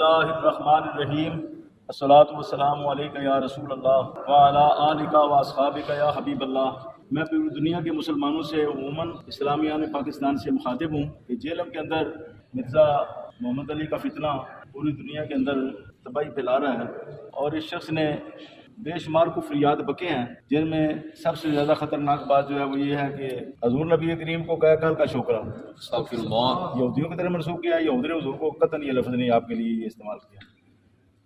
اللہ الرحمن الرحیم الصلاۃ والسلام علیک یا رسول اللہ وعلی آلک و اصحابک یا حبیب اللہ۔ میں پوری دنیا کے مسلمانوں سے عموماً اسلامیہ پاکستان سے مخاطب ہوں کہ جیلم کے اندر مرزا محمد علی کا فتنہ پوری دنیا کے اندر تباہی پھیلا رہا ہے، اور اس شخص نے بے شمار کفریات بکے ہیں، جن میں سب سے زیادہ خطرناک بات جو ہے وہ یہ ہے کہ حضور نبی کریم کو کہا کل کا چھوکرا یہودیوں کی طرح منسوخ کیا ہے۔ یہود نے حضور کو قطعاً یہ لفظ نہیں آپ کے لیے یہ استعمال کیا،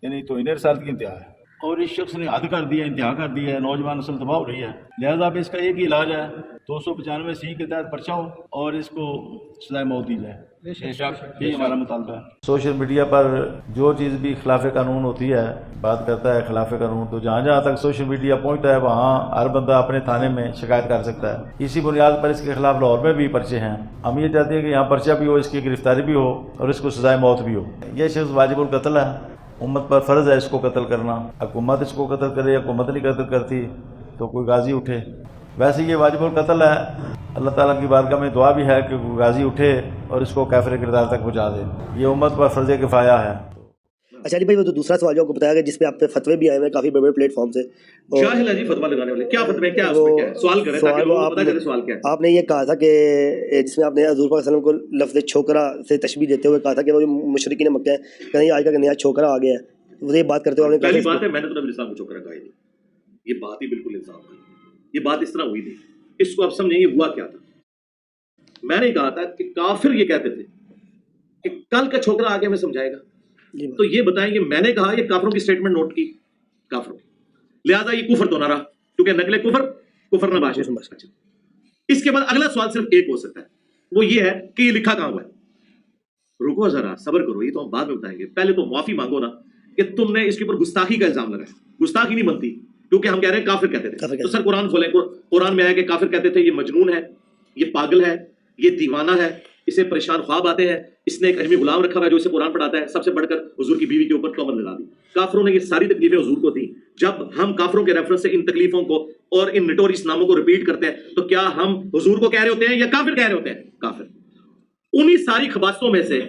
یعنی تو انہیں رسالت کی انتہا ہے، اور اس شخص نے حد کر دیا، انتہا کر دیا ہے۔ نوجوان نسل تباہ ہو رہی ہے، لہذا اب اس کا ایک ہی علاج ہے، 295 کے تحت پرچہ ہو اور اس کو سزائے موت دی جائے۔ یہ ہمارا مطالبہ ہے۔ سوشل میڈیا پر جو چیز بھی خلاف قانون ہوتی ہے بات کرتا ہے خلاف قانون، تو جہاں جہاں تک سوشل میڈیا پہنچتا ہے وہاں ہر بندہ اپنے تھانے میں شکایت کر سکتا ہے۔ اسی بنیاد پر اس کے خلاف لاہور میں بھی پرچے ہیں۔ ہم یہ چاہتے ہیں کہ یہاں پرچہ بھی ہو، اس کی گرفتاری بھی ہو اور اس کو سزائے موت بھی ہو۔ یہ شخص واجب القتل ہے، امت پر فرض ہے اس کو قتل کرنا۔ حکومت اس کو قتل کرے، حکومت نہیں قتل کرتی تو کوئی غازی اٹھے۔ ویسے یہ واجب القتل ہے، اللہ تعالیٰ کی بارگاہ میں دعا بھی ہے کہ کوئی غازی اٹھے اور اس کو کافر کردار تک پہنچا دے۔ یہ امت پر فرض کفایہ ہے۔ اچھا جی بھائی، وہ جو دوسرا سوال جو آپ کو بتایا گیا جس پہ آپ پہ فتوے بھی آئے ہوئے کافی بڑے بڑے پلیٹ فارم سے، شاہل ہے جی فتوا لگانے والے، کیا فتوے کیا اس میں کیا ہے؟ سوال کریں تاکہ لوگوں کو پتہ چلے سوال کیا ہے۔ آپ نے یہ کہا تھا کہ جس میں آپ نے حضور صلی اللہ علیہ وسلم کو لفظ چھوکرا سے تشبیہ دیتے ہوئے کہا تھا کہ وہ جو مشرکین مکہ ہیں کہیں آج کا نیا چھوکرا آ گیا ہے، وہ یہ بات کرتے ہوئے پہلی بات ہے میں نے تو نبی اسلام کو چھوکرا کہا ہی نہیں، یہ بات ہی بالکل انصاف کی، یہ بات اس طرح ہوئی نہیں۔ اس کو اب سمجھیں یہ ہوا کیا تھا۔ میں نے کہا تھا کہ کافر یہ کہتے تھے کہ کل کا چھوکرا آگے ہمیں سمجھائے گا، تو یہ بتائیں کہ میں نے کہا یہ کافروں کی سٹیٹمنٹ نوٹ کی، کافروں کی، لہذا یہ کفر تو نہ رہا کیونکہ نقل کفر نہ باشد۔ اس کے بعد اگلا سوال صرف ایک ہو سکتا ہے، وہ یہ ہے کہ یہ لکھا کہاں ہوا ہے؟ رکو ذرا صبر کرو، یہ تو ہم بعد میں بتائیں گے، پہلے تو معافی مانگو نا کہ تم نے اس کے اوپر گستاخی کا الزام لگایا۔ گستاخی نہیں بنتی کیونکہ ہم کہہ رہے ہیں کافر کہتے تھے، تو سر قرآن کھولیں، قرآن میں آیا کہ کافر کہتے تھے یہ مجنون ہے، یہ پاگل ہے، یہ دیوانہ ہے، اسے پریشان خواب آتے ہیں، اس نے ایک اجمی غلام رکھا ہوا ہے جو اسے قرآن پڑھاتا ہے، سب سے بڑھ کر حضور کی بیوی کے اوپر تہمت لگا دی۔ کافروں نے یہ ساری تکلیفیں حضور کو دی۔ جب ہم کافروں کے ریفرنس سے ان تکلیفوں کو اور ان نٹوریس ناموں کو ریپیٹ کرتے ہیں تو کیا ہم حضور کو کہہ رہے ہوتے ہیں یا کافر کہہ رہے ہوتے ہیں؟ کافر۔ انہی ساری خباستوں میں سے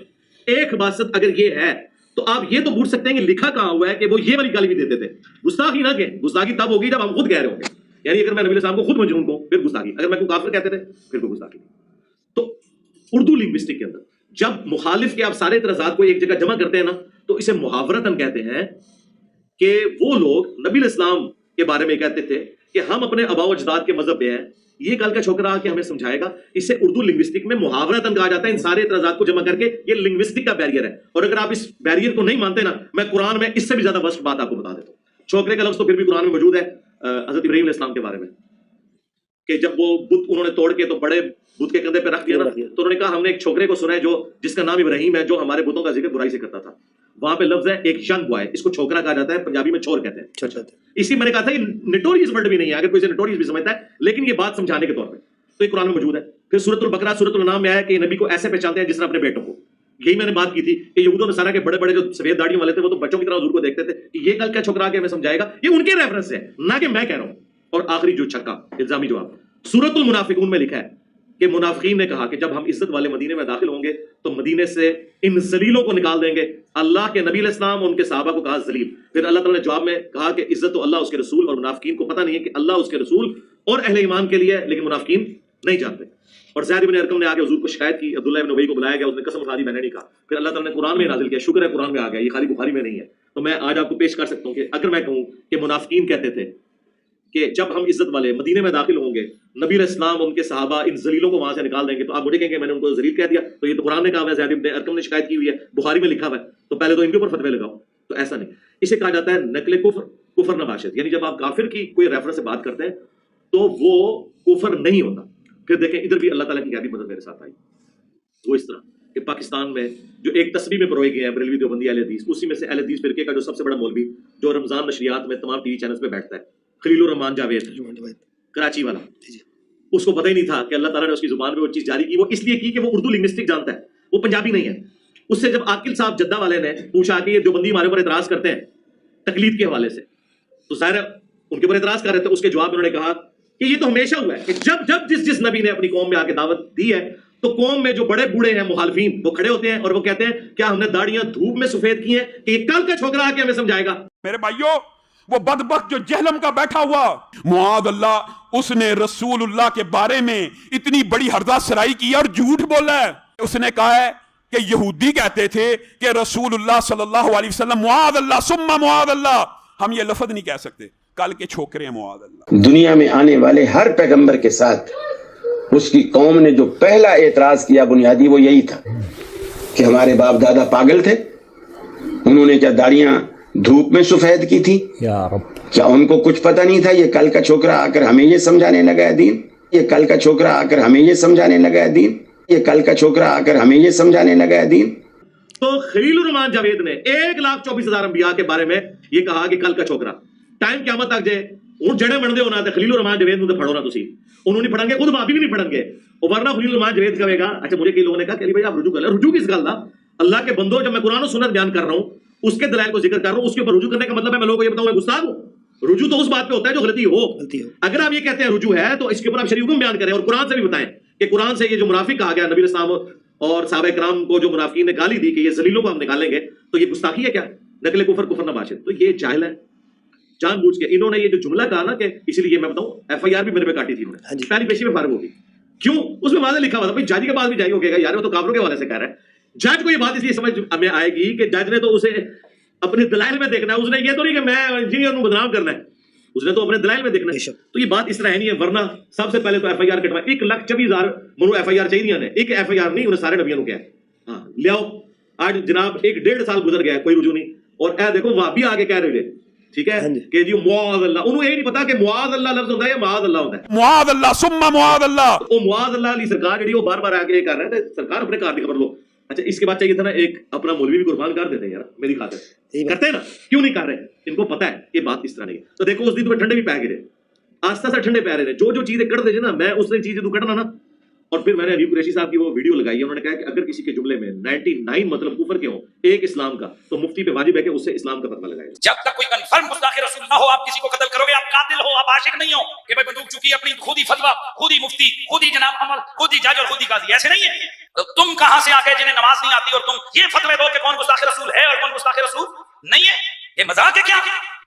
ایک خباست اگر یہ ہے تو آپ یہ تو پوچھ سکتے ہیں کہ لکھا کہاں ہوا ہے کہ وہ یہ والی گالی بھی دیتے تھے۔ گستاخی نہ کہیں، گستاخی تب ہوگی جب ہم خود کہہ رہے ہوں گے، یعنی اگر میں نبی علیہ السلام کو خود مجنون کہوں پھر گستاخی، اگر میں کو کافر کہتے تھے پھر کو گستاخی۔ تو اردو لنگوسٹک کے اندر جب مخالف کے آپ سارے اعتراضات کو ایک جگہ جمع کرتے ہیں نا تو اسے محاورتاً کہتے ہیں کہ وہ لوگ نبی علیہ السلام کے بارے میں کہتے تھے کہ ہم اپنے آباء و اجداد کے مذہب پہ ہیں، یہ کل کا چھوکرا آ کے ہمیں سمجھائے گا۔ اسے اردو لنگوسٹک میں محاورتاً کہا جاتا ہے، ان سارے اعتراضات کو جمع کر کے یہ لنگوسٹک کا بیریئر ہے، اور اگر آپ اس بیریئر کو نہیں مانتے نا میں قرآن میں اس سے بھی زیادہ ورسٹ بات آپ کو بتا دیتا ہوں۔ چھوکرے کا لفظ تو پھر بھی قرآن میں موجود ہے، حضرت ابراہیم علیہ السلام کے بارے میں کہ جب وہ بت انہوں نے توڑ کے تو بڑے بت کے کندھے پہ رکھ دیا نا، تو انہوں نے کہا ہم نے ایک چھوکرے کو سنا ہے جو جس کا نام ابراہیم ہے، جو ہمارے بتوں کا ذکر برائی سے کرتا تھا۔ وہاں پہ لفظ ہے ایک ینگ بوائے، اس کو چھوکرا کہا جاتا ہے، پنجابی میں چھور کہتے ہیں۔ اسی میں نے کہا تھا یہ نٹوریس ورڈ بھی نہیں ہے، اگر کوئی اسے نٹوریس بھی سمجھتا ہے لیکن یہ بات سمجھانے کے طور پہ، تو یہ قرآن میں موجود ہے۔ پھر سورۃ البقرہ سورۃ الانعام میں آیا کہ نبی کو ایسے پہچانتے ہیں جس طرح اپنے بیٹوں کو۔ یہی میں نے بات کی تھی کہ یہود و نصارہ کے بڑے بڑے جو سفید داڑھی والے تھے وہ تو بچوں کی طرح حضور کو دیکھتے تھے کہ یہ کل کیا چھوکرا کے ہمیں سمجھائے گا، یہ ان کے ریفرنس ہے نہ کہ میں کہہ رہا ہوں۔ اور آخری جو چھکا الزامی جواب سورۃ المنافقون میں لکھا ہے کہ منافقین نے کہا کہ جب ہم عزت والے مدینے میں داخل ہوں گے تو مدینے سے ان ذلیلوں کو نکال دیں گے۔ اللہ کے نبی علیہ السلام ان کے صحابہ کو کہا ذلیل، پھر اللہ تعالیٰ نے جواب میں کہا کہ عزت تو اللہ اس کے رسول، اور منافقین کو پتہ نہیں ہے کہ اللہ اس کے رسول اور اہل ایمان کے لیے، لیکن منافقین نہیں جانتے۔ اور زید بن ارقم نے آ کے حضور کو شکایت کی، عبداللہ بن ابی کو بلایا گیا، اس نے قسم اٹھا دی میں نے نہیں کہا۔ پھر اللہ تعالیٰ نے قرآن میں نازل کیا، شکر ہے قرآن میں آ گیا، یہ خالی بخاری میں نہیں ہے۔ تو میں آج آپ کو پیش کر سکتا ہوں کہ اگر میں کہوں کہ منافقین کہتے تھے کہ جب ہم عزت والے مدینے میں داخل ہوں گے نبی علیہ السلام ان کے صحابہ ان ذلیلوں کو وہاں سے نکال دیں گے، تو آپ مجھے کہیں گے میں نے ان کو ذلیل کہہ دیا، تو یہ تو قرآن نے کہا ہوا ہے، زید بن ارقم نے شکایت کی ہوئی ہے، بخاری میں لکھا ہوا ہے، تو پہلے تو ان کے اوپر فتوے لگاؤ۔ تو ایسا نہیں، اسے کہا جاتا ہے نقل کفر نہ باشد، یعنی جب آپ کافر کی کوئی ریفرنس سے بات کرتے ہیں تو وہ کفر نہیں ہوتا۔ پھر دیکھیں ادھر بھی اللہ تعالیٰ کی کیا مدد میرے ساتھ آئی، وہ اس طرح کہ پاکستان میں جو ایک تصویر میں پروئے گئے ہیں بریلوی دیوبندی اہل حدیث، اسی میں سے اہل حدیث فرقے کا جو سب سے بڑا مولوی جو رمضان نشریات میں تمام ٹی وی چینلز پہ بیٹھتا ہے، خلیل الرحمان جاوید کراچی والا، اس کو پتہ ہی نہیں تھا کہ اللہ تعالیٰ نے اس کی زبان پہ وہ چیز جاری کی، وہ اس لیے کی کہ وہ اردو لنگوسٹک جانتا ہے، وہ پنجابی نہیں ہے۔ اس سے جب عاقل صاحب جدہ والے نے پوچھا کہ یہ دیوبندی ہمارے اوپر اعتراض کرتے ہیں تقلید کے حوالے سے، تو ظاہر ان کے اوپر اعتراض کر رہے تھے، اس کے جواب میں انہوں نے کہا کہ یہ تو ہمیشہ ہوا ہے کہ جب جس نبی نے اپنی قوم میں آ کے دعوت دی ہے تو قوم میں جو بڑے بوڑھے ہیں مخالفین وہ کھڑے ہوتے ہیں اور وہ کہتے ہیں کیا ہم نے داڑیاں دھوپ میں سفید کی ہیں کہ یہ کل کا چھوکرا آ کے ہمیں سمجھائے گا؟ میرے بھائیوں، وہ بدبخت جو جہلم کا بیٹھا ہوا معاذ اللہ، اس نے رسول اللہ کے بارے میں اتنی بڑی ہرزہ سرائی کی اور جھوٹ بولا ہے۔ اس نے کہا ہے کہ یہودی کہتے تھے کہ رسول اللہ صلی اللہ علیہ وسلم معاذ اللہ ثم معاذ اللہ، ہم یہ لفظ نہیں کہہ سکتے، کل کے چھوکرے ہیں معاذ اللہ۔ دنیا میں آنے والے ہر پیغمبر کے ساتھ اس کی قوم نے جو پہلا اعتراض کیا بنیادی وہ یہی تھا کہ ہمارے باپ دادا پاگل تھے، انہوں نے کیا داڑیاں دھوپ میں سفید کی تھی؟ کیا ان کو کچھ پتہ نہیں تھا یہ کل کا چھوکرا آ کر ہمیں یہ سمجھانے لگا ہے دین؟ یہ کل کا چھوکرا آ کر ہمیں یہ سمجھانے لگا ہے دین؟ یہ کل کا چھوکرا آ کر ہمیں یہ سمجھانے لگا ہے دین؟ تو خلیل الرحمان جاوید نے 1,24,000 انبیاء کے بارے میں یہ کہا کہ کل کا چھوکرا ٹائم قیامت تک جائے ہوں جڑے بنتے ہونا تھے خلیل الرحمان جاوید نو تے پڑھو نا تسی، انہوں نہیں پڑھیں گے، خود مابی بھی نہیں پڑھیں گے، ورنہ خلیل الرحمان جاوید کہے گا اچھا مجھے کئی لوگوں نے کہا کہ علی بھائی آپ رجوع کر لیں، رجوع کس گل دا؟ اللہ کے بندوں جب میں قرآن و سنت بیان کر رہا ہوں اس کے دلائل کو ذکر کر رہا ہوں، اس کے اوپر رجوع کرنے کا مطلب ہے میں لوگوں کو یہ بتاؤں میں گستاخ ہوں؟ رجوع تو اس بات پہ ہوتا ہے جو غلطی ہو۔ اگر آپ یہ کہتے ہیں رجوع ہے تو اس کے اوپر آپ شرعی حکم بیان کریں اور قرآن سے بھی بتائیں کہ قرآن سے یہ جو منافق کہا گیا نبی علیہ السلام اور صحابہ کرام کو جو منافقین نے گالی دی کہ یہ ذلیلوں کو ہم نکالیں گے، تو یہ گستاخی ہے کیا؟ نقل کفر کفر نہ باشد، تو یہ جاہل ہے جان بوجھ کے انہوں نے یہ جو جملہ کہا نا کہ اسی لیے میں بتاؤں ایف آئی آر بھی میرے پہ کاٹی تھی انہوں نے، پہلی پیشی میں فارغ ہوگی، کیوں؟ اس میں واضح لکھا ہوا تھا بھائی جج کے بعد بھی جج کو کہے گا یار وہ تو کافروں کے حوالے سے کہہ رہا ہے۔ جج کو یہ بات اس لیے سمجھ میں آئے گی کہ جج نے تو اسے اپنے دلائل میں دیکھنا ہے، اس نے یہ تو نہیں کہ میں انجینئر کو بدنام کرنا ہے، اس نے تو اپنے دلائل میں دیکھنا ہے۔ تو یہ بات اس طرح ہے نہیں ہے، ورنہ سب سے پہلے تو ایف آئی آر کٹوا 1,24,000 منو ایف آئی آر چاہیے نے، ایک ایف آئی آر نہیں انہیں سارے نبیوں کو کیا ہے ہاں لے آؤ۔ آج جناب 1.5 سال گزر گیا کوئی رجوع نہیں، اور اے دیکھو وہابی آگے کہہ رہے ہیں ٹھیک ہے کہ جی معاذ اللہ، انہوں یہ نہیں پتا کہ معاذ اللہ لفظ ہوتا ہے یا معاذ اللہ ہوتا ہے، معاذ اللہ ثم معاذ اللہ۔ وہ معاذ اللہ علی سرکار جڑی وہ بار بار آگے کر رہے تھے، سرکار اپنے کار کی خبر لو۔ اچھا اس کے بعد چاہیے تھا نا ایک اپنا مولوی بھی قربان کر دیتے ہیں یار میری خاطر، کرتے ہیں نا، کیوں نہیں کر رہے؟ ان کو پتا ہے یہ بات اس طرح نہیں ہے۔ تو دیکھو اس دن تمہیں ٹھنڈے بھی پہ گرے، آستہ سے ٹھنڈے پہ رہے، جو جو چیزیں کر دے نا میں اس نے چیزیں تو کٹنا نا۔ اور پھر میں نے ابھی قریشی صاحب کی وہ ویڈیو لگائی ہے، انہوں نے کہا کہ اگر کسی کے جملے میں 99 مطلب کفر کے ہوں ایک اسلام کا، تو مفتی پہ واجب ہے کہ اس سے اسلام کا فتویٰ لگائے۔ جب تک کوئی کنفرم گستاخ رسول نہ ہو آپ کسی کو قتل کرو گے، آپ قاتل ہو، آپ عاشق نہیں ہو کہ بھائی بندوق چکی اپنی خود ہی فتویٰ، خود ہی مفتی، خود ہی جناب عمر، خود ہی جج اور خود ہی قاضی، ایسے نہیں ہے۔ تو تم کہاں سے آ گئے جنہیں نماز نہیں آتی اور تم یہ فتوے دو کہ کون گستاخ رسول ہے اور کون گستاخ رسول نہیں ہے؟ یہ مذاق ہے کیا؟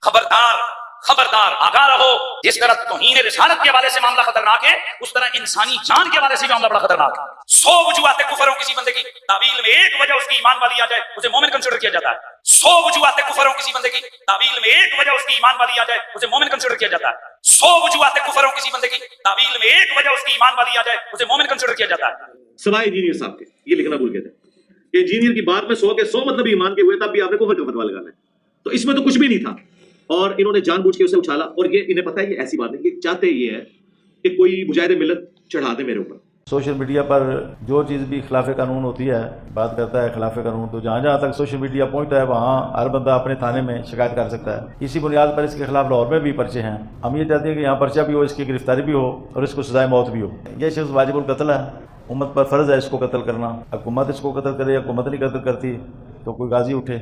خبردار خبردار آگاہ رہو، جس طرح توہین رسالت کے حوالے سے معاملہ خطرناک ہے اس طرح انسانی جان کے حوالے سے معاملہ بڑا خطرناک ہے۔ 100 وجوہات کفر ہو کسی بندے کی تعویل میں ایک وجہ اس کی ایمان والی آ جائے اسے مومن کنسیڈر کیا جاتا ہے۔ 100 وجوہات کفر ہو کسی بندے کی تعویل میں ایک وجہ اس کی ایمان والی آ جائے اسے مومن کنسیڈر کیا جاتا ہے۔ 100 وجوہات کفر ہو کسی بندے کی تعویل میں ایک وجہ اس کی ایمان والی آ جائے اسے مومن کنسیڈر کیا جاتا ہے۔ سوائے انجینئر صاحب کے یہ لکھنا بھول گئے تھے کہ انجینئر کی بات میں 100 کے 100 مطلب ایمان کے ہوئے تب بھی آپ نے کفر کا فتویٰ لگانا ہے، تو اس میں تو کچھ بھی نہیں تھا اور انہوں نے جان بوجھ کے اسے اچھالا۔ اور یہ انہیں پتا ہے یہ ایسی بات ہے کہ چاہتے یہ ہے کہ کوئی مجاہد ملت چڑھا دے میرے اوپر۔ سوشل میڈیا پر جو چیز بھی خلاف قانون ہوتی ہے، بات کرتا ہے خلاف قانون، تو جہاں جہاں تک سوشل میڈیا پہنچتا ہے وہاں ہر بندہ اپنے تھانے میں شکایت کر سکتا ہے۔ اسی بنیاد پر اس کے خلاف لاہور میں بھی پرچے ہیں۔ ہم یہ چاہتے ہیں کہ یہاں پرچہ بھی ہو، اس کی گرفتاری بھی ہو اور اس کو سزائے موت بھی ہو۔ یہ شخص واجب القتل ہے، امت پر فرض ہے اس کو قتل کرنا۔ حکومت اس کو قتل کرے، حکومت نہیں قتل کرتی تو کوئی غازی اٹھے،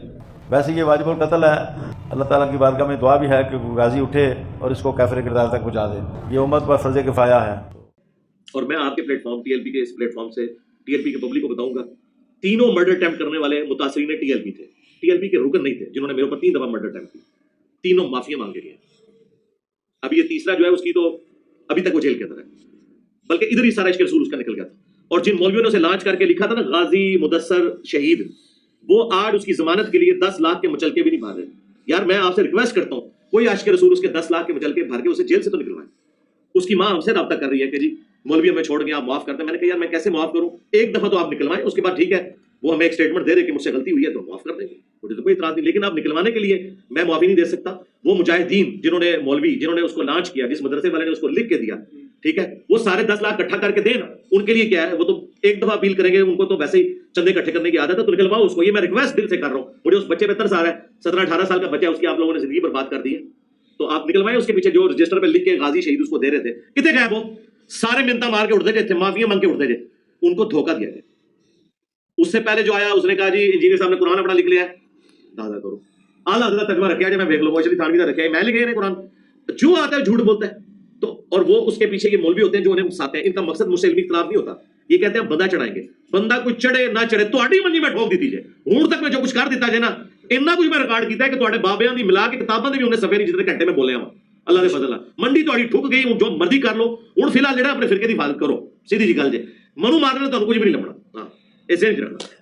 ویسے یہ واجب القتل ہے۔ اللہ تعالیٰ کی بارگاہ میں دعا بھی ہے کہ کوئی غازی اٹھے اور اس کو کافر کردار تک پہنچا دے، یہ امت پر فرض کفایہ ہے۔ اور میں آپ کے plate form T L P کے اس پلیٹ فارم سے ٹی ایل پی کے پبلک کو بتاؤں گا، تینوں مرڈر اٹیمپٹ کرنے والے متاثرین ٹی ایل پی تھے، ٹی ایل پی کے رکن نہیں تھے جنہوں نے میرے اوپر 3 دفعہ مرڈر اٹیمپٹ کی، تینوں معافیا مانگے گئے۔ اب یہ تیسرا جو ہے اس کی تو ابھی تک وہ جیل کے اندر ہے، بلکہ ادھر ہی سارا عشق رسول اس کا نکل گیا تھا۔ اور جن مولویوں نے اسے لانچ کر کے لکھا تھا نا غازی مدثر شہید، وہ آج اس کی ضمانت کے لیے 10 لاکھ کے مچلکے بھی نہیں بھر رہے۔ یار میں آپ سے ریکویسٹ کرتا ہوں کوئی عاشق رسول اس کے 10 لاکھ کے مچلکے بھر کے اسے جیل سے تو نکلوائے۔ اس کی ماں ہم سے رابطہ کر رہی ہے کہ جی مولوی ہمیں چھوڑ گیا آپ معاف کرتے ہیں۔ میں نے کہا یار میں کیسے معاف کروں، ایک دفعہ تو آپ نکلوائیں، اس کے بعد ٹھیک ہے وہ ہمیں ایک اسٹیٹمنٹ دے رہے کہ مجھ سے غلطی ہوئی ہے تو معاف کر دیں گے، مجھے تو کوئی اعتراض نہیں، لیکن آپ نکلوانے کے لیے میں معافی نہیں دے سکتا۔ وہ مجاہدین جنہوں نے مولوی جنہوں نے اس کو لانچ کیا، جس مدرسے والے نے اس کو لکھ کے دیا، ٹھیک ہے، وہ سارے 10 لاکھ اکٹھا کر کے دیں نا، ان کے لیے کیا ہے، وہ تو ایک دفعہ اپیل کریں گے، ان کو تو ویسے ہی چندے اکٹھے کرنے کی عادت ہے، تو نکلواؤ اس کو۔ یہ میں ریکویسٹ دل سے کر رہا ہوں، مجھے اس بچے پہ ترس آ رہا ہے، 17-18 سال کا بچہ ہے، اس کی آپ لوگوں نے زندگی برباد کر دی ہے، تو آپ نکلوائیں اس کے پیچھے جو رجسٹر پہ لکھ کے غازی شہید اس کو دے رہے تھے، کتنے گئے وہ سارے منتا مار کے اٹھتے جائے تھے، معافیاں مانگ کے اٹھتے جائے، ان کو دھوکہ دیا گیا۔ اس سے پہلے جو آیا اس نے کہا جی انجینئر صاحب نے قرآن اپنا لکھ لیا ہے، دادا کرو اعلیٰ حضرت ترجمہ رکھا جائے، میں دیکھ لوں وہ تھانوی کا رکھا ہے، میں لکھے قرآن، جو آتا ہے جھوٹ بولتا ہے۔ تو اور وہ اس کے پیچھے یہ مولوی ہوتے ہیں جو انہیں اکساتے ہیں، ان کا مقصد مجھ سے علمی اختلاف نہیں ہوتا، یہ کہتے ہیں بندہ چڑھائیں گے, بندہ کوئی چڑھے نہ چڑھے تہاڈی منجی میں ٹھوک دیتی جائے. ہوں تک میں جو کچھ کر دیتا جائے نا, اتنا کچھ میں ریکارڈ کیتا ہے کہ تہاڈے بابیاں دی ملا کے کتاباں دے بھی انہیں صفحے نہیں جتنے گھنٹے میں بولے ہوں. اللہ دے فضل نال منڈی تہاڈی ٹھک گئی, جو مرضی کر لو. ہوں فی الحال جڑا اپنے فرقے دی حفاظت کرو, سیدھی جی گل جے, منو مارنے تہاڈوں کچھ بھی نہیں لبنا. ہاں ایسے نہیں رکھنا.